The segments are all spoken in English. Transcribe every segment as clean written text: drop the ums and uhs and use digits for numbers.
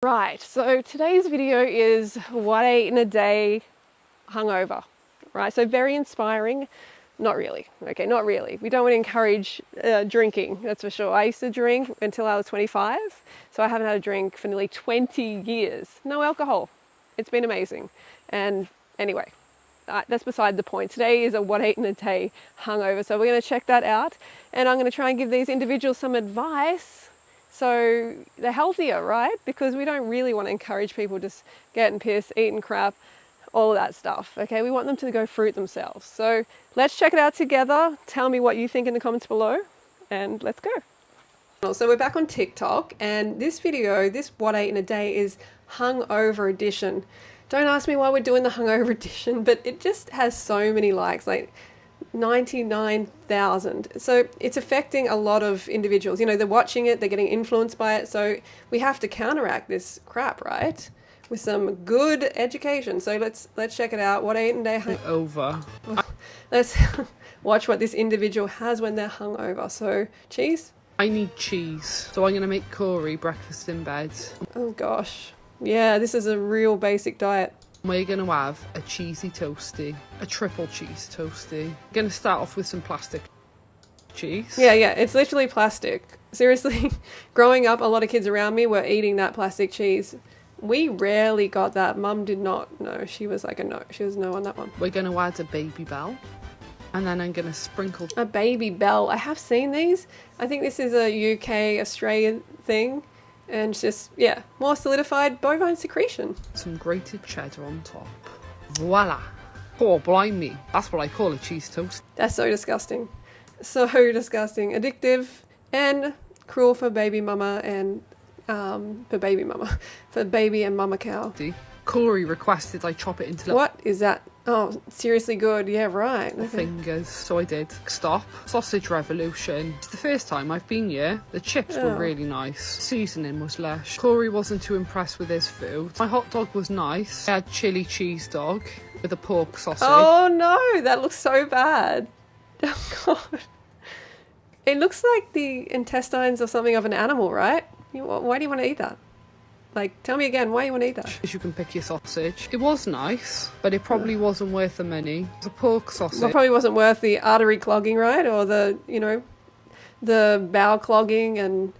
Right, so today's video is what I ate in a day hungover, right? So very inspiring. Not really, okay, not really. We don't want to encourage drinking, that's for sure. I used to drink until I was 25, so I haven't had a drink for nearly 20 years. No alcohol. It's been amazing. And anyway, that's beside the point. Today is a what I ate in a day hungover, so we're going to check that out. And I'm going to try and give these individuals some advice so they're healthier, right? Because we don't really want to encourage people just getting pissed, eating crap, all of that stuff, okay? We want them to go fruit themselves. So let's check it out together. Tell me what you think in the comments below, and let's go. So we're back on TikTok, and this video, this what I ate in a day, is hungover edition. Don't ask me why we're doing the hungover edition, but it just has so many likes, like 99,000. So it's affecting a lot of individuals. You know, they're watching it, they're getting influenced by it. So we have to counteract this crap, right? With some good education. So let's check it out. What I ate in a day over. Let's watch what this individual has when they're hungover. So cheese. I need cheese, so I'm gonna make Corey breakfast in bed. Oh gosh, yeah, this is a real basic diet. We're going to have a cheesy toasty, a triple cheese toasty. I'm going to start off with some plastic cheese. Yeah, it's literally plastic. Seriously, growing up, a lot of kids around me were eating that plastic cheese. We rarely got that. Mum did not. No, she was like a no. She was no on that one. We're going to add a Baby Bell. And then I'm going to sprinkle... A Baby Bell. I have seen these. I think this is a UK, Australian thing. And just, yeah, more solidified bovine secretion. Some grated cheddar on top. Voila. Oh, blind me. That's what I call a cheese toast. That's so disgusting. So disgusting. Addictive and cruel for baby mama and, for baby and mama cow. Corey requested I chop it into... What is that? Oh, seriously good. Yeah, right. Okay. Fingers. So I did. Stop. Sausage revolution. It's the first time I've been here. The chips were really nice. Seasoning was lush. Corey wasn't too impressed with his food. My hot dog was nice. I had chili cheese dog with a pork sausage. Oh no, that looks so bad. Oh god. It looks like the intestines or something of an animal, right? Why do you want to eat that? Like, tell me again, why you want to eat that? You can pick your sausage. It was nice, but it probably wasn't worth the money. It was a pork sausage. Well, probably wasn't worth the artery clogging, right? Or the, you know, the bowel clogging and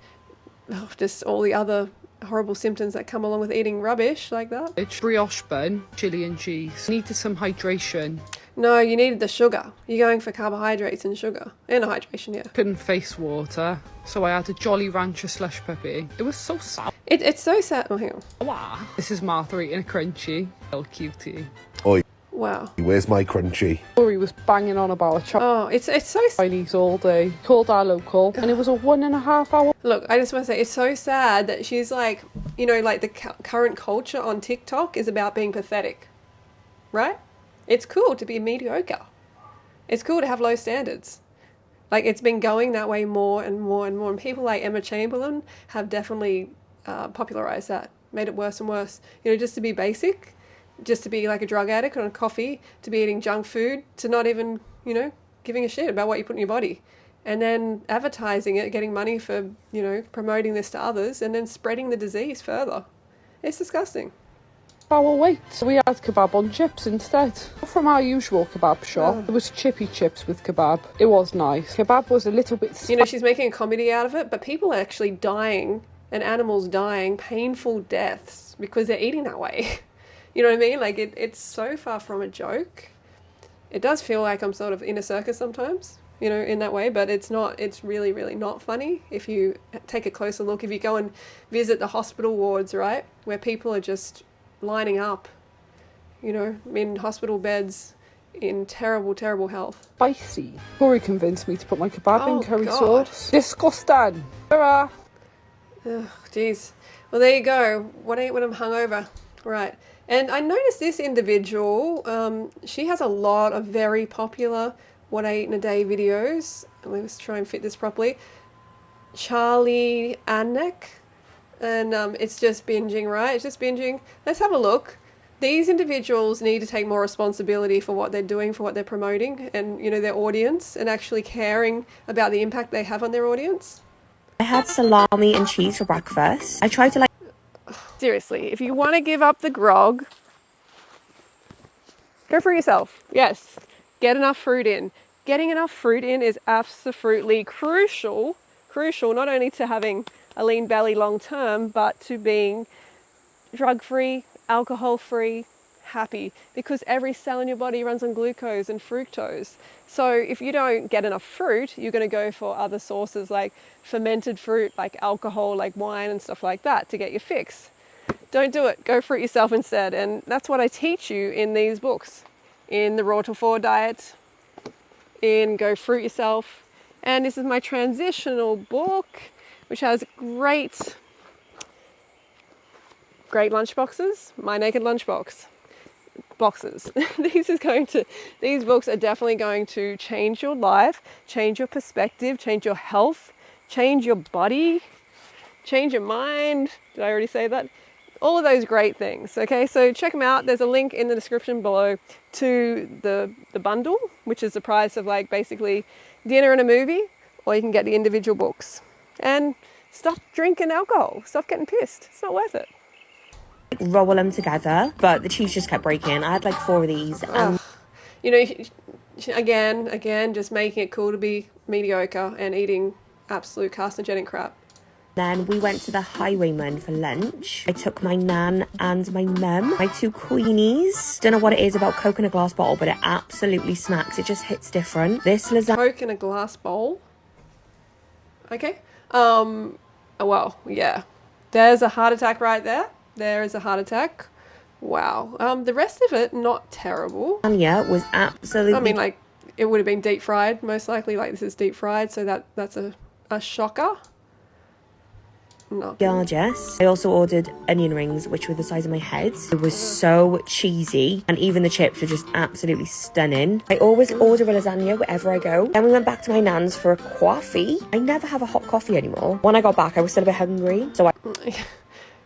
just all the other horrible symptoms that come along with eating rubbish like that. It's brioche bun, chili and cheese. Needed some hydration. No, you needed the sugar. You're going for carbohydrates and sugar. And hydration, yeah. Couldn't face water, so I had a Jolly Rancher slush puppy. It was so sad. It's so sad. Oh, hang on. Wow. This is Martha eating a crunchy. Little cutie. Oi. Wow. Where's my crunchy? Corey was banging on about a Oh, it's so Chinese all day. Called our local, and it was a 1.5 hour. Look, I just want to say, it's so sad that she's like, you know, like the current culture on TikTok is about being pathetic, right? It's cool to be mediocre. It's cool to have low standards. Like, it's been going that way more and more and more. And people like Emma Chamberlain have definitely popularized that, made it worse and worse. You know, just to be basic, just to be like a drug addict on coffee, to be eating junk food, to not even, you know, giving a shit about what you put in your body. And then advertising it, getting money for, you know, promoting this to others, and then spreading the disease further. It's disgusting. Hour wait. So we had kebab on chips instead. From our usual kebab shop. It was chippy chips with kebab. It was nice. Kebab was a little bit... You know, she's making a comedy out of it, but people are actually dying, and animals dying painful deaths because they're eating that way. You know what I mean? Like, it's so far from a joke. It does feel like I'm sort of in a circus sometimes, you know, in that way, but it's not. It's really, really not funny if you take a closer look. If you go and visit the hospital wards, right, where people are just lining up, you know, in hospital beds in terrible, terrible health. Spicy. Corey convinced me to put my kebab in curry God. sauce. Disgusting. Hurrah. Ugh, jeez. Well, there you go. What I eat when I'm hungover. Right. And I noticed this individual, she has a lot of very popular what I eat in a day videos. Let's try and fit this properly. Charlie Anek. And it's just binging, right? It's just binging. Let's have a look. These individuals need to take more responsibility for what they're doing, for what they're promoting, and, you know, their audience, and actually caring about the impact they have on their audience. I had salami and cheese for breakfast. I tried to like... Seriously, if you want to give up the grog, go for it yourself. Yes, get enough fruit in. Getting enough fruit in is absolutely crucial not only to having a lean belly long term, but to being drug-free, alcohol-free, happy, because every cell in your body runs on glucose and fructose. So if you don't get enough fruit, you're going to go for other sources like fermented fruit, like alcohol, like wine and stuff like that to get your fix. Don't do it. Go for it yourself instead. And that's what I teach you in these books, in the Raw to 4 diet, in Go Fruit Yourself. And this is my transitional book, which has great lunchboxes. My Naked Lunchbox boxes. These books are definitely going to change your life, change your perspective, change your health, change your body, change your mind. Did I already say that? All of those great things. Okay, so check them out. There's a link in the description below to the bundle, which is the price of like basically dinner and a movie, or you can get the individual books. And stop drinking alcohol. Stop getting pissed. It's not worth it. Roll them together, but the cheese just kept breaking. I had like 4 of these. And you know, again, just making it cool to be mediocre and eating absolute carcinogenic crap. then we went to the Highwayman for lunch. I took my nan and my mum, my 2 queenies. Don't know what it is about Coke in a glass bottle, but it absolutely smacks. It just hits different. This lasagna. Coke in a glass bowl. Okay. Well, yeah. There's a heart attack right there. There is a heart attack. Wow. The rest of it, not terrible. Lasagna was absolutely... I mean, like, it would have been deep fried, most likely. Like, this is deep fried, so that's a shocker. No. Gorgeous. I also ordered onion rings, which were the size of my head. It was so cheesy, and even the chips were just absolutely stunning. I always order a lasagna wherever I go. Then we went back to my nan's for a coffee. I never have a hot coffee anymore. When I got back, I was still a bit hungry, so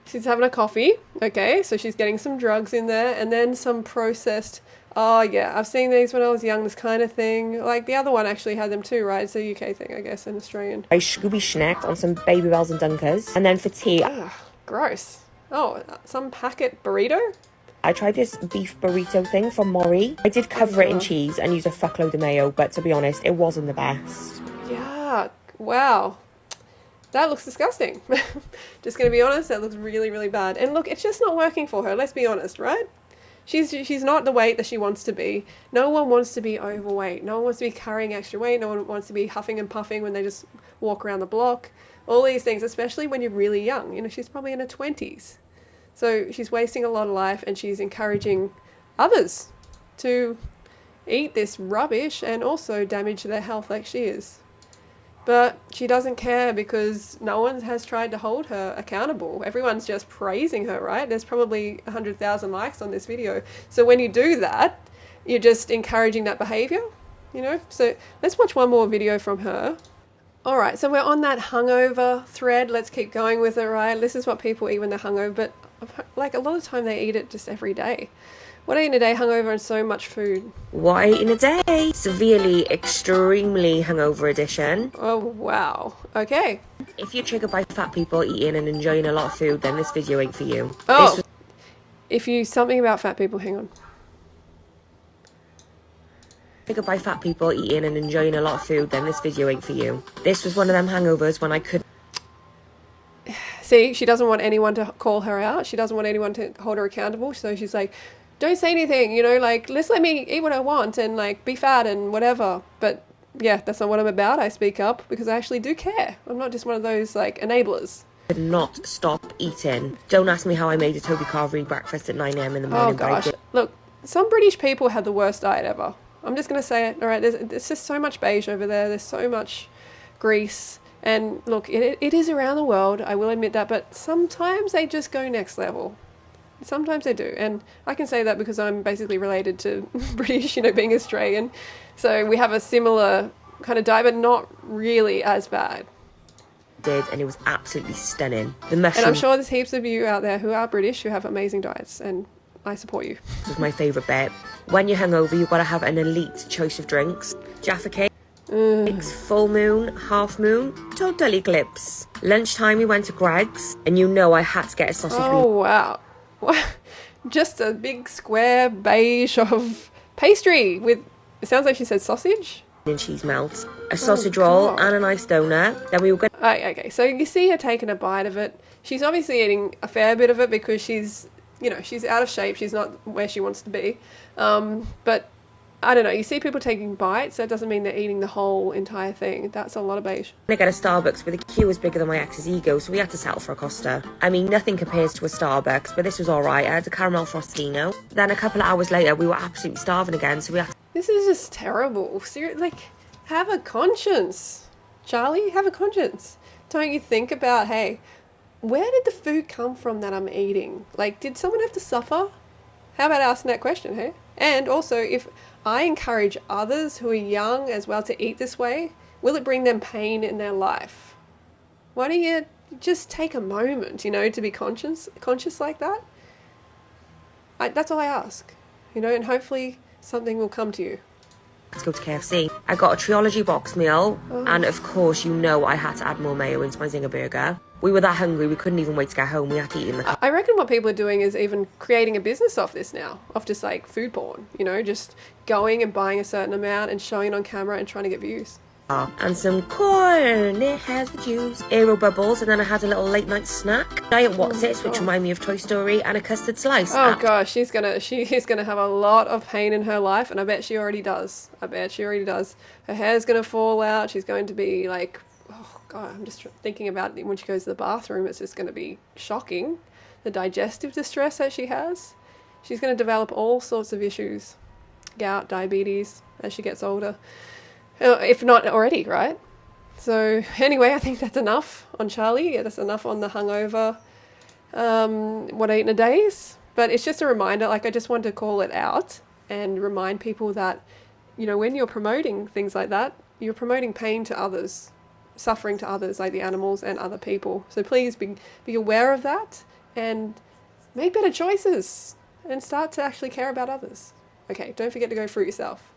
She's having a coffee. Okay, so she's getting some drugs in there, and then some processed... Oh, yeah, I've seen these when I was young, this kind of thing. Like, the other one actually had them too, right? It's a UK thing, I guess, an Australian. I Scooby Schnecked on some Baby Bells and Dunkers. And then for tea... Ugh, gross. Oh, some packet burrito? I tried this beef burrito thing from Mori. I did cover it in cheese and use a fuckload of mayo, but to be honest, it wasn't the best. Yeah, wow. That looks disgusting. Just going to be honest, that looks really, really bad. And look, it's just not working for her, let's be honest, right? She's not the weight that she wants to be. No one wants to be overweight. No one wants to be carrying extra weight. No one wants to be huffing and puffing when they just walk around the block. All these things, especially when you're really young. You know, she's probably in her 20s. So she's wasting a lot of life, and she's encouraging others to eat this rubbish and also damage their health like she is. But she doesn't care because no one has tried to hold her accountable. Everyone's just praising her, right? There's probably 100,000 likes on this video. So when you do that, you're just encouraging that behavior, you know? So let's watch one more video from her. All right, so we're on that hungover thread. Let's keep going with it, right? This is what people eat when they're hungover, but like a lot of the time they eat it just every day. What I eat in a day hungover and so much food? What I eat in a day? Severely, extremely hungover edition. Oh, wow. Okay. If you're triggered by fat people eating and enjoying a lot of food, then this video ain't for you. Oh, if you... Something about fat people, hang on. Triggered by fat people eating and enjoying a lot of food, then this video ain't for you. This was one of them hangovers when I could... See, she doesn't want anyone to call her out. She doesn't want anyone to hold her accountable. So she's like... Don't say anything, you know, like, just let me eat what I want and, like, be fat and whatever. But, yeah, that's not what I'm about. I speak up because I actually do care. I'm not just one of those, like, enablers. Could not stop eating. Don't ask me how I made a Toby Carvery breakfast at 9 a.m. in the morning. Oh, gosh. Look, some British people have the worst diet ever. I'm just going to say it, all right? There's just so much beige over there. There's so much grease. And, look, it is around the world. I will admit that. But sometimes they just go next level. Sometimes they do, and I can say that because I'm basically related to British, you know, being Australian. So we have a similar kind of diet, but not really as bad. And it was absolutely stunning. The mushrooms. And I'm sure there's heaps of you out there who are British who have amazing diets, and I support you. This was my favourite bit. When you're hungover, you've got to have an elite choice of drinks. Jaffa cake. It's full moon, half moon, total eclipse. Lunchtime we went to Greg's, and you know I had to get a sausage Oh, wow. Just a big square beige of pastry with, it sounds like she said sausage. and cheese melt, a sausage roll, God. and a nice donut. Then we were going Okay, so you see her taking a bite of it. She's obviously eating a fair bit of it because she's, you know, she's out of shape. She's not where she wants to be. But I don't know. You see people taking bites. That doesn't mean they're eating the whole entire thing. That's a lot of beige. to get a Starbucks, but the queue was bigger than my ex's ego, so we had to settle for a Costa. I mean, nothing compares to a Starbucks, but this was alright. I had a caramel frostino. Then a couple of hours later, we were absolutely starving again, so we had to This is just terrible. Seriously, like, have a conscience, Charlie. Have a conscience. Don't you think about, hey, where did the food come from that I'm eating? Like, did someone have to suffer? How about asking that question, hey? And also, if I encourage others who are young as well to eat this way, will it bring them pain in their life? Why don't you just take a moment, you know, to be conscious like that? That's all I ask, you know, and hopefully something will come to you. go to KFC. I got a trilogy box meal, and of course, you know I had to add more mayo into my Zinger burger. We were that hungry, we couldn't even wait to get home. We had to eat in the car. I reckon what people are doing is even creating a business off this now, off just like food porn, you know, just going and buying a certain amount and showing it on camera and trying to get views. And some corn, it has the juice, aero bubbles, and then I had a little late night snack, giant What's-Its, which remind me of Toy Story, and a custard slice. Oh gosh, she is gonna have a lot of pain in her life, and I bet she already does. Her hair's gonna fall out. She's going to be like, oh god, I'm just thinking about when she goes to the bathroom. It's just gonna be shocking, the digestive distress that she has. She's gonna develop all sorts of issues, gout, diabetes, as she gets older. If not already, right? So anyway, I think that's enough on Charlie. Yeah, that's enough on the hungover, what I eat in a days. But it's just a reminder, like I just wanted to call it out and remind people that, you know, when you're promoting things like that, you're promoting pain to others, suffering to others, like the animals and other people. So please be aware of that and make better choices and start to actually care about others. Okay, don't forget to go fruit yourself.